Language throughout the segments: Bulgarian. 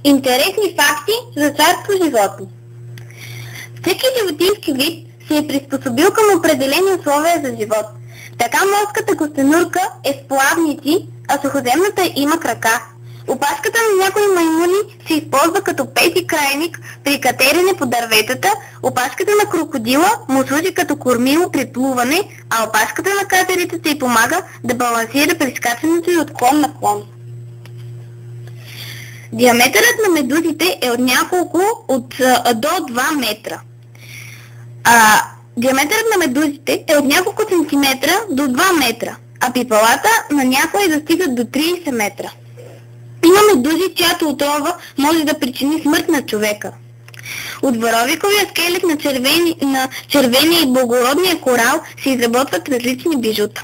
Интересни факти за царство животни. Всеки животински вид се е приспособил към определени условия за живот. Така морската костенурка е с плавници, а сухоземната има крака. Опашката на някои маймуни се използва като пети крайник при катерене по дърветата, опашката на крокодила му служи като кормило при плуване, а опашката на катерицата й помага да балансира при скачането й от клон на клон. Диаметърът на медузите е от до 2 метра. Диаметърът на медузите е от няколко сантиметра до 2 метра, а пипалата на някои достигат до 30 метра. Има медузи, чиято отрова може да причини смърт на човека. От варовиковия скелет на червения и благородния корал се изработват различни бижута.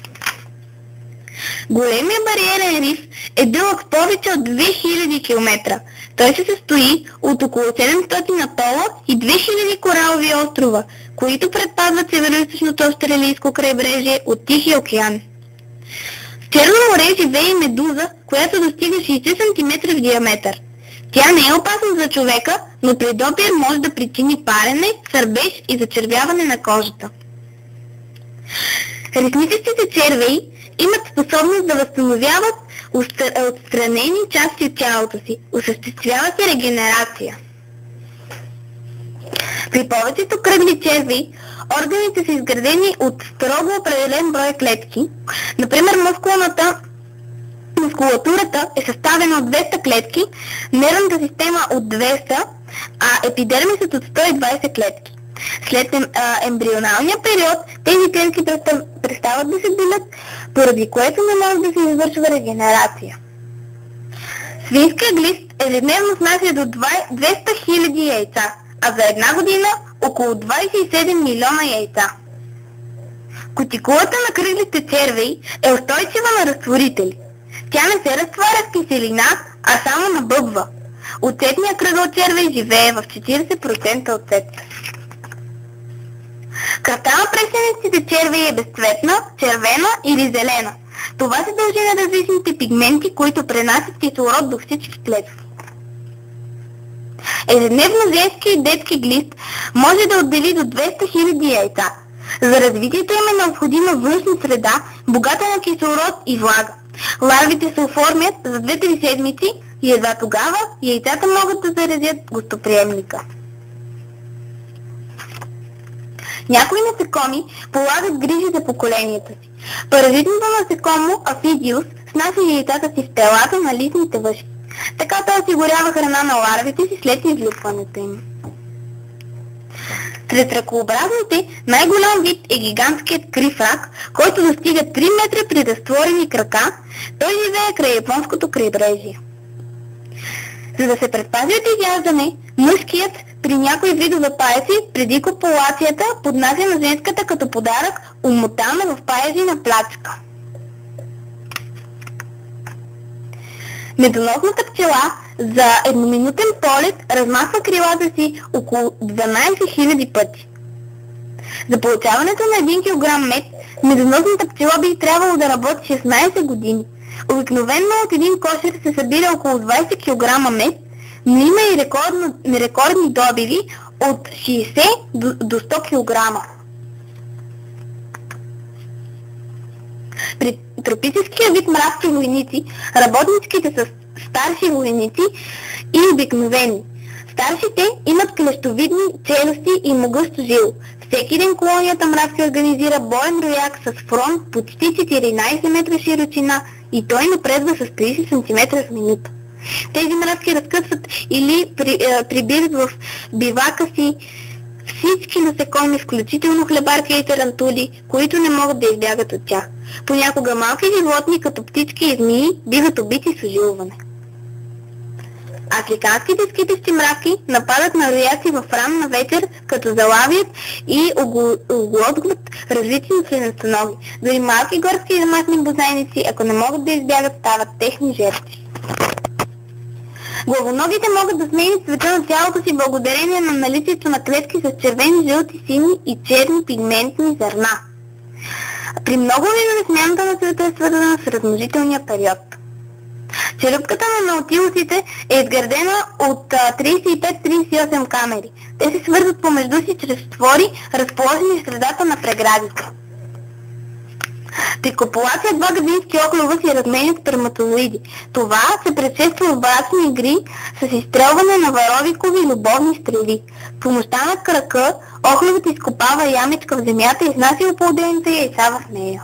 Големия бариерен риф е дълъг повече от 2000 км. Той се състои от около 700 атола и 2000 коралови острова, които предпазват североизточното австралийско крайбрежие от Тихия океан. В Черно море живее и медуза, която достига 60 см в диаметър. Тя не е опасна за човека, но при допир може да причини парене, сърбеж и зачервяване на кожата. Ресничестите червеи имат способност да възстановяват отстранени части от тялото си. Осъществява се регенерация. При повечето кръгли червеи органите са изградени от строго определен брой клетки. Например, мускулатурата е съставена от 200 клетки, нервната система от 200, а епидермисът от 120 клетки. След ембрионалния период тези клетки престават да се делят, поради което не може да се извършва регенерация. Свинския глист ежедневно снася до 200 000 яйца, а за една година около 27 милиона яйца. Кутикулата на кръглите червеи е устойчива на разтворители. Тя не се разтваря в киселина, а само набъбва. Оцетният кръгъл червей живее в 40% оцет. Кръвта на пресениците червеи е безцветна, червена или зелена. Това се дължи на различните пигменти, които пренасят кислород до всички клетки. Ежедневно женски и детски глист може да отдели до 200 000 яйца. За развитието им е необходима външна среда, богата на кислород и влага. Ларвите се оформят за 2-3 седмици и едва тогава яйцата могат да заразят гостоприемника. Някои насекоми полагат грижи за поколенията си. Паразитното насекомо Афидиус снася яйцата си в телата на листните въшки. Така той осигурява храна на ларвите си след излюпването им. Сред ръкообразните най-голям вид е гигантският крив рак, който достига 3 метра при разтворени крака. Той живее край японското крайбрежие. За да се предпази от изяждане, мъжкият при някои видове паяци преди копулацията поднася на женската като подарък умотана в паяжина плячка. Медоносната пчела за едноминутен полет размахва крилата си около 12 000 пъти. За получаването на 1 кг мед, медоносната пчела би трябвало да работи 16 години. Обикновено от един кошер се събира около 20 кг мед, но има и рекордни добиви от 60 до 100 кг. При тропическия вид мравки войници, работничките са старши войници и обикновени. Старшите имат клещовидни челюсти и могъщо жило. Всеки ден колонията мравки организира боен рояк с фронт почти 14 метра широчина и той напредва с 30 см в минута. Тези мравки разкъсват или прибират в бивака си всички насекоми, включително хлебарки и тарантули, които не могат да избягат от тях. Понякога малки животни, като птички и змии, биват убити с ожилване. Африканските скитащи мравки нападат на рояци в ранна вечер, като залавят и оглотват различни членостоноги. Дори малки горски и домашни бозайници, ако не могат да избягат, стават техни жертви. Главоногите могат да сменят цвета на тялото си благодарение на наличието на клетки с червени, жълти, сини и черни пигментни зърна. При много видове смяната на цвета е свързана с размножителния период. Черупката на наутилусите е изградена от 35-38 камери. Те се свързват помежду си чрез отвори, разположени в средата на преградите. При копулация два градински оклюва си разменят сперматозоиди. Това се предшества в брачни игри с изстрелване на варовикови и любовни стрели. С помощта на крака оклювът изкопава ямичка в земята и изнася оплодените яйца в нея.